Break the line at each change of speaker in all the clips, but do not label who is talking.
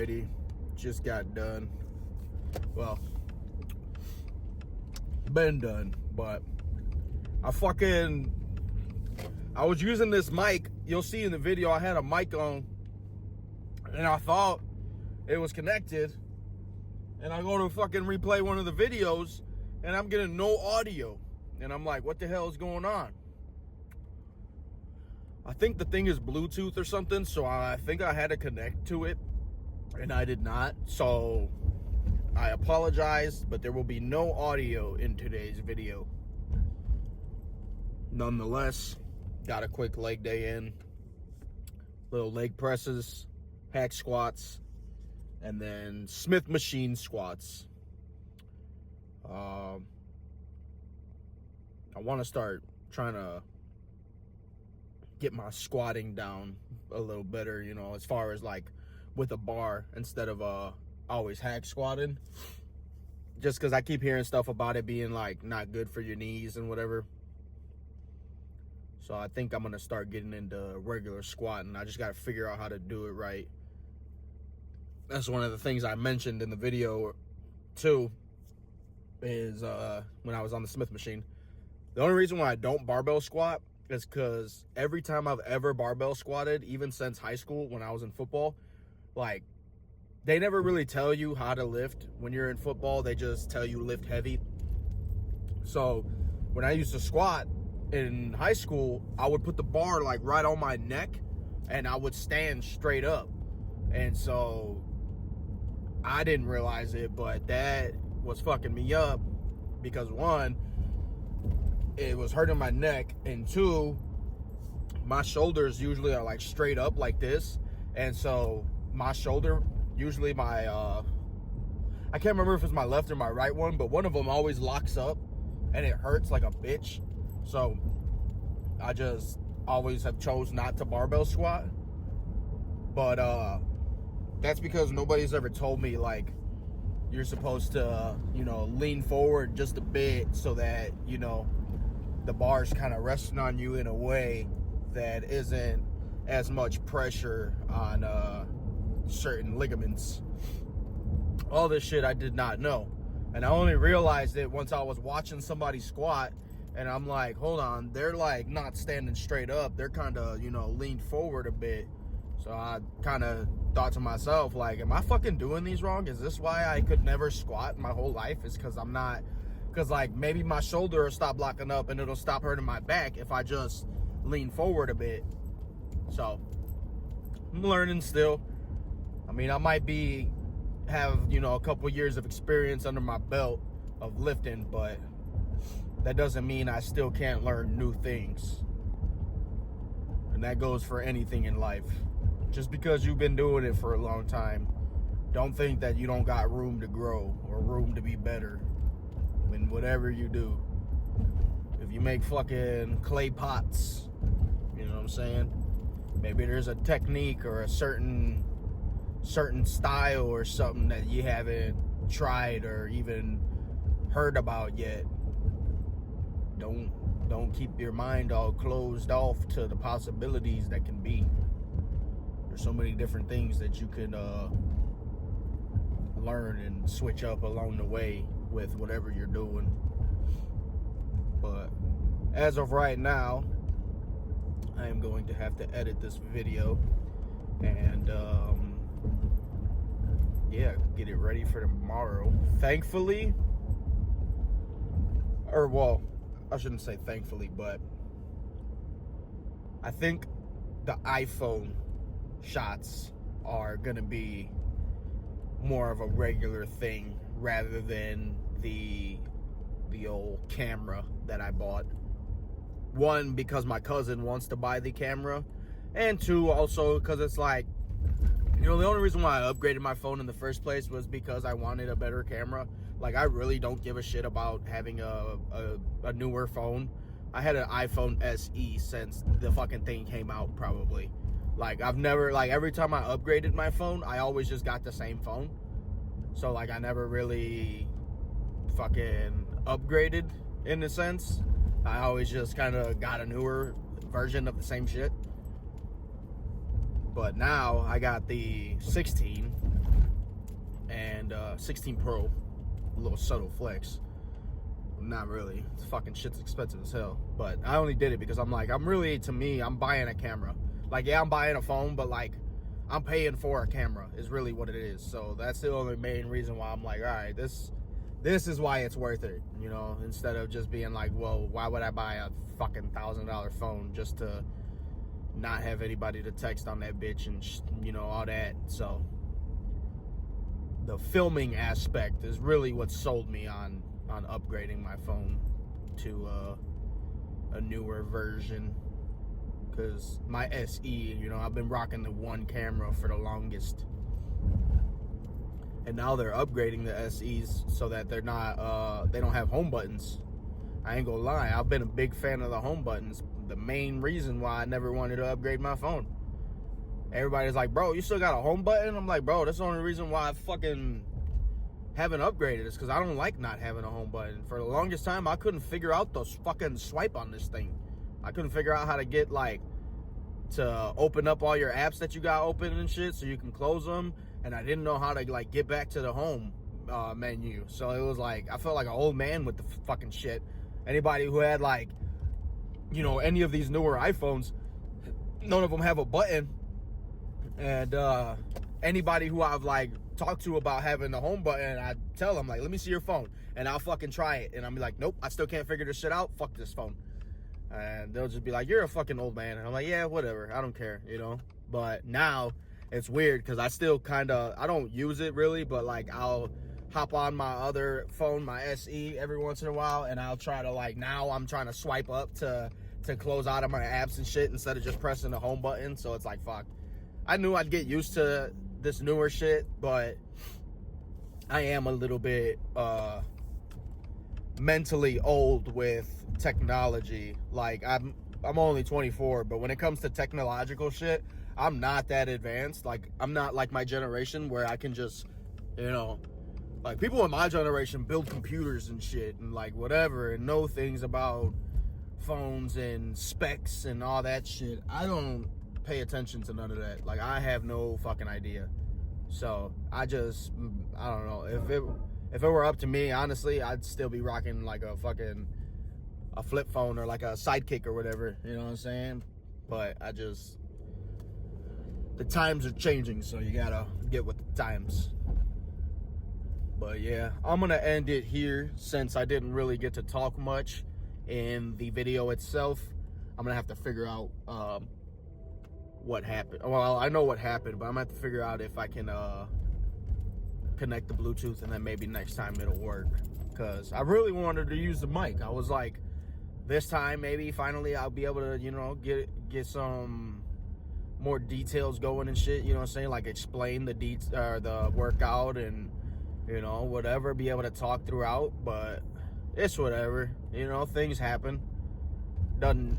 Alrighty, just got done. Well, been done, but I was using this mic. You'll see in the video I had a mic on, and I thought it was connected, and I go to fucking replay one of the videos, and I'm getting no audio, and I'm like, what the hell is going on? I think the thing is Bluetooth or something, so I think I had to connect to it, and I did not. So I apologize, but there will be no audio in today's video. Nonetheless, got a quick leg day in. Little leg presses, hack squats, and then Smith machine squats. I want to start trying to get my squatting down a little better, you know, as far as like with a bar instead of always hack squatting, just because I keep hearing stuff about it being like not good for your knees and whatever. So I think I'm gonna start getting into regular squatting. I just gotta figure out how to do it right. That's one of the things I mentioned in the video too, is when I was on the Smith machine. The only reason why I don't barbell squat is because every time I've ever barbell squatted, even since high school when I was in football, like, they never really tell you how to lift when you're in football. They just tell you lift heavy. So when I used to squat in high school, I would put the bar like right on my neck and I would stand straight up. And so I didn't realize it, but that was fucking me up because one, it was hurting my neck, and two, my shoulders usually are like straight up like this, and so my shoulder, usually my I can't remember if it's my left or my right one, but one of them always locks up and it hurts like a bitch. So I just always have chose not to barbell squat, but that's because nobody's ever told me like you're supposed to, you know, lean forward just a bit so that, you know, the bar's kind of resting on you in a way that isn't as much pressure on certain ligaments. All this shit I did not know. And I only realized it once I was watching somebody squat, and I'm like, hold on, they're like not standing straight up. They're kind of, you know, leaned forward a bit. So I kind of thought to myself, like, am I fucking doing these wrong? Is this why I could never squat my whole life? Is because I'm not... Because, like, maybe my shoulder will stop locking up and it'll stop hurting my back if I just lean forward a bit. So, I'm learning still. I mean, I might have, you know, a couple years of experience under my belt of lifting, but that doesn't mean I still can't learn new things. And that goes for anything in life. Just because you've been doing it for a long time, don't think that you don't got room to grow or room to be better. In whatever you do. If you make fucking clay pots, you know what I'm saying? Maybe there's a technique or a certain style or something that you haven't tried or even heard about yet. Don't keep your mind all closed off to the possibilities that can be. There's so many different things that you can learn and switch up along the way with whatever you're doing. But as of right now, I am going to have to edit this video and yeah, get it ready for tomorrow. Thankfully, or well, I shouldn't say thankfully, but I think the iPhone shots are gonna be more of a regular thing rather than the old camera that I bought. One, because my cousin wants to buy the camera, and two, also because it's like, you know, the only reason why I upgraded my phone in the first place was because I wanted a better camera. Like, I really don't give a shit about having a newer phone. I had an iPhone SE since the fucking thing came out, probably. Like, I've never, like, every time I upgraded my phone, I always just got the same phone. So, like, I never really fucking upgraded, in a sense. I always just kind of got a newer version of the same shit. But now, I got the 16, and 16 Pro, a little subtle flex. Not really. It's fucking shit's expensive as hell. But I only did it because I'm like, I'm buying a camera. Like, yeah, I'm buying a phone, but like, I'm paying for a camera is really what it is. So that's the only main reason why I'm like, all right, this is why it's worth it, you know, instead of just being like, well, why would I buy a fucking $1,000 phone just to not have anybody to text on that bitch and, you know, all that. So the filming aspect is really what sold me on upgrading my phone to a newer version, because my SE, you know, I've been rocking the one camera for the longest, and now they're upgrading the SEs so that they're not they don't have home buttons. I ain't gonna lie, I've been a big fan of the home buttons. The main reason why I never wanted to upgrade my phone. Everybody's like, bro, you still got a home button? I'm like, bro, that's the only reason why I fucking haven't upgraded is because I don't like not having a home button. For the longest time, I couldn't figure out those fucking swipe on this thing. I couldn't figure out how to get, like, to open up all your apps that you got open and shit so you can close them. And I didn't know how to, like, get back to the home menu. So it was like, I felt like an old man with the fucking shit. Anybody who had, like, you know, any of these newer iPhones, none of them have a button. And anybody who I've, like, talked to about having the home button, I tell them, like, let me see your phone, and I'll fucking try it, and I'm like, nope, I still can't figure this shit out, fuck this phone. And they'll just be like, you're a fucking old man, and I'm like, yeah, whatever, I don't care, you know. But now it's weird because I still kind of, I don't use it really, but like I'll hop on my other phone, my SE, every once in a while, and I'll try to, like, now I'm trying to swipe up to close out of my apps and shit instead of just pressing the home button. So it's like, fuck, I knew I'd get used to this newer shit, but I am a little bit mentally old with technology. Like, I'm only 24, but when it comes to technological shit, I'm not that advanced. Like, I'm not like my generation where I can just, you know, like, people in my generation build computers and shit and like whatever and know things about phones and specs and all that shit. I don't pay attention to none of that. Like, I have no fucking idea. So I don't know, if it were up to me, honestly, I'd still be rocking like a flip phone or like a Sidekick or whatever, you know what I'm saying? But the times are changing, so you gotta get with the times. But yeah, I'm gonna end it here since I didn't really get to talk much in the video itself. I'm gonna have to figure out what happened. Well, I know what happened, but I'm gonna have to figure out if I can connect the Bluetooth, and then maybe next time it'll work, because I really wanted to use the mic. I was like, this time maybe finally I'll be able to, you know, get some more details going and shit, you know what I'm saying, like explain the workout and, you know, whatever, be able to talk throughout. But it's whatever, you know, things happen. Doesn't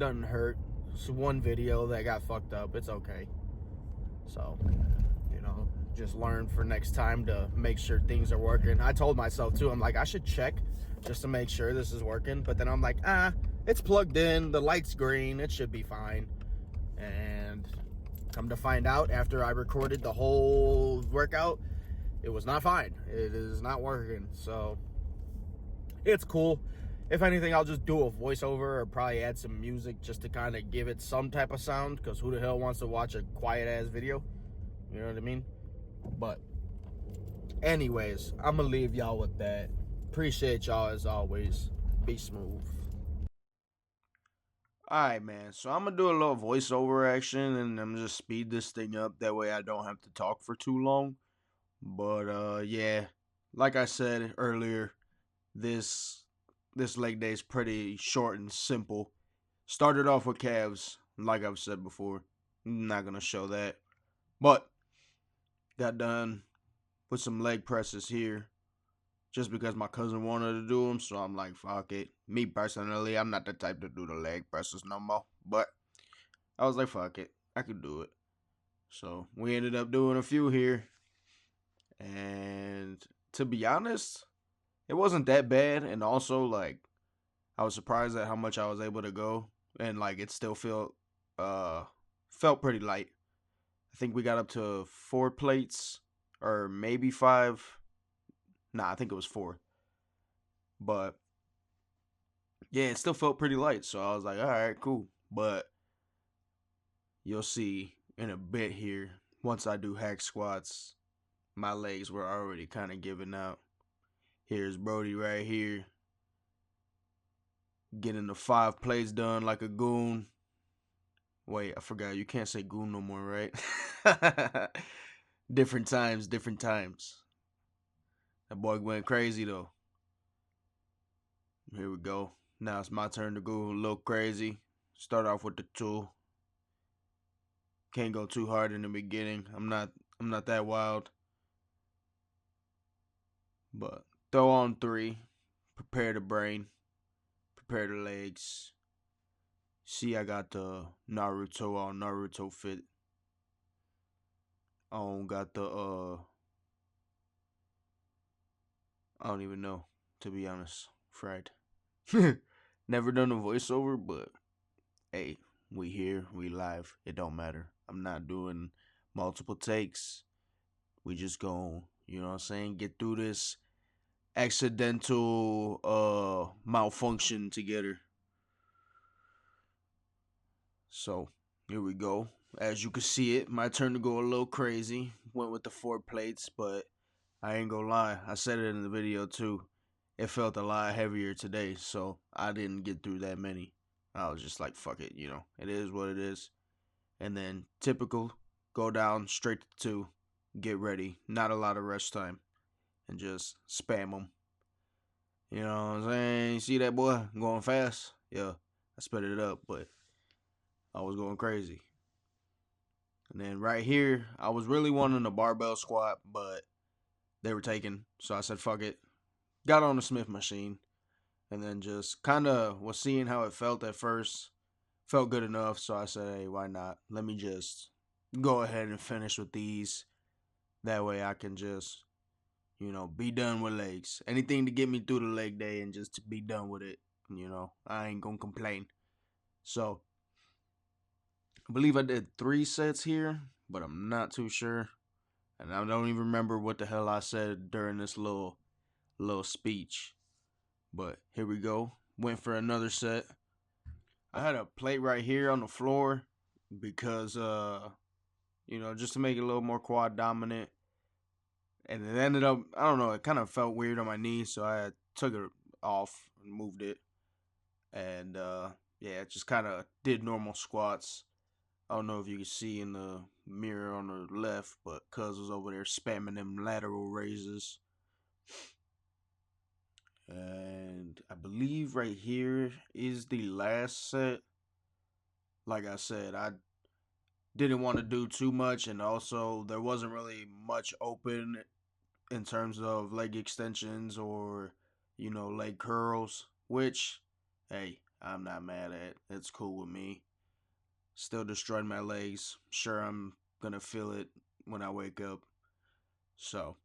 hurt. It's one video that got fucked up. It's okay. So, you know, just learn for next time to make sure things are working. I told myself too, I'm like, I should check just to make sure this is working. But then I'm like, it's plugged in, the light's green, it should be fine. And come to find out, after I recorded the whole workout, it was not fine. It is not working. So it's cool. If anything, I'll just do a voiceover or probably add some music just to kind of give it some type of sound, because who the hell wants to watch a quiet ass video? You know what I mean? But anyways, I'm gonna leave y'all with that. Appreciate y'all as always. Be smooth. Alright, man, so I'm gonna do a little voiceover action, and I'm just speed this thing up, that way I don't have to talk for too long. But yeah, like I said earlier, this leg day is pretty short and simple. Started off with calves, like I've said before. I'm not gonna show that, but got done with some leg presses here, just because my cousin wanted to do them, so I'm like, fuck it. Me personally, I'm not the type to do the leg presses no more, but I was like, fuck it, I could do it. So we ended up doing a few here, and to be honest, it wasn't that bad. And also, like, I was surprised at how much I was able to go, and like it still felt pretty light. I think we got up to 4 plates
or maybe 5. Nah, I think it was 4. But yeah, it still felt pretty light. So I was like, all right, cool. But you'll see in a bit here, once I do hack squats, my legs were already kind of giving out. Here's Brody right here, getting the 5 plays done like a goon. Wait, I forgot. You can't say goon no more, right? Different times, different times. That boy went crazy, though. Here we go. Now it's my turn to go a little crazy. Start off with the 2. Can't go too hard in the beginning. I'm not that wild. But throw on 3. Prepare the brain. Prepare the legs. See, I got the Naruto on Naruto fit. I don't got the I don't even know, to be honest. Fried. Never done a voiceover, but hey, we here, we live. It don't matter. I'm not doing multiple takes. We just gon', you know what I'm saying, get through this accidental malfunction together. So here we go. As you can see it, my turn to go a little crazy. Went with the 4 plates, but I ain't gonna lie. I said it in the video too. It felt a lot heavier today, so I didn't get through that many. I was just like, fuck it, you know. It is what it is. And then typical, go down straight to 2, get ready. Not a lot of rest time, and just spam them. You know what I'm saying? You see that boy going fast? Yeah, I sped it up, but I was going crazy. And then right here, I was really wanting a barbell squat, but they were taken. So I said, fuck it. Got on the Smith machine. And then just kind of was seeing how it felt at first. Felt good enough. So I said, hey, why not? Let me just go ahead and finish with these. That way I can just, you know, be done with legs. Anything to get me through the leg day and just to be done with it. You know, I ain't gonna complain. So I believe I did 3 sets here, but I'm not too sure. And I don't even remember what the hell I said during this little speech. But here we go. Went for another set. I had a plate right here on the floor because you know, just to make it a little more quad dominant. And it ended up, I don't know, it kind of felt weird on my knee, so I took it off and moved it. And yeah, just kind of did normal squats. I don't know if you can see in the mirror on the left, but Cuz was over there spamming them lateral raises. And I believe right here is the last set. Like I said, I didn't want to do too much, and also there wasn't really much open in terms of leg extensions or, you know, leg curls, which, hey, I'm not mad at. It's cool with me. Still destroyed my legs. Sure, I'm gonna feel it when I wake up. So,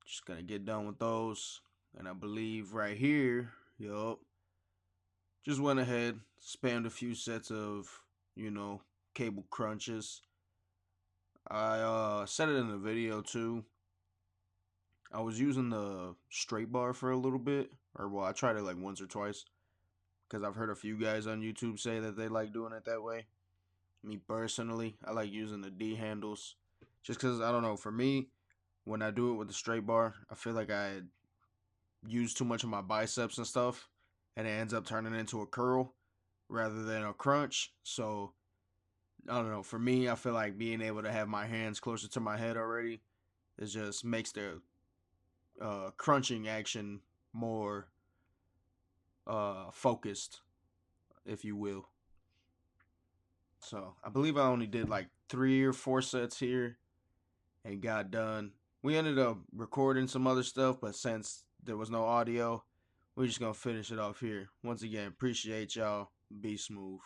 just gonna get done with those. And I believe right here, yup, just went ahead, spammed a few sets of, you know, cable crunches. I said it in the video too. I was using the straight bar for a little bit, or well, I tried it like once or twice, because I've heard a few guys on YouTube say that they like doing it that way. Me personally, I like using the D handles, just because, I don't know, for me, when I do it with the straight bar, I feel like I use too much of my biceps and stuff, and it ends up turning into a curl rather than a crunch. So I don't know, for me, I feel like being able to have my hands closer to my head already, it just makes the crunching action more focused, if you will. So I believe I only did like 3 or 4 sets here and got done. We ended up recording some other stuff, but since there was no audio, we're just gonna finish it off here. Once again, appreciate y'all. Be smooth.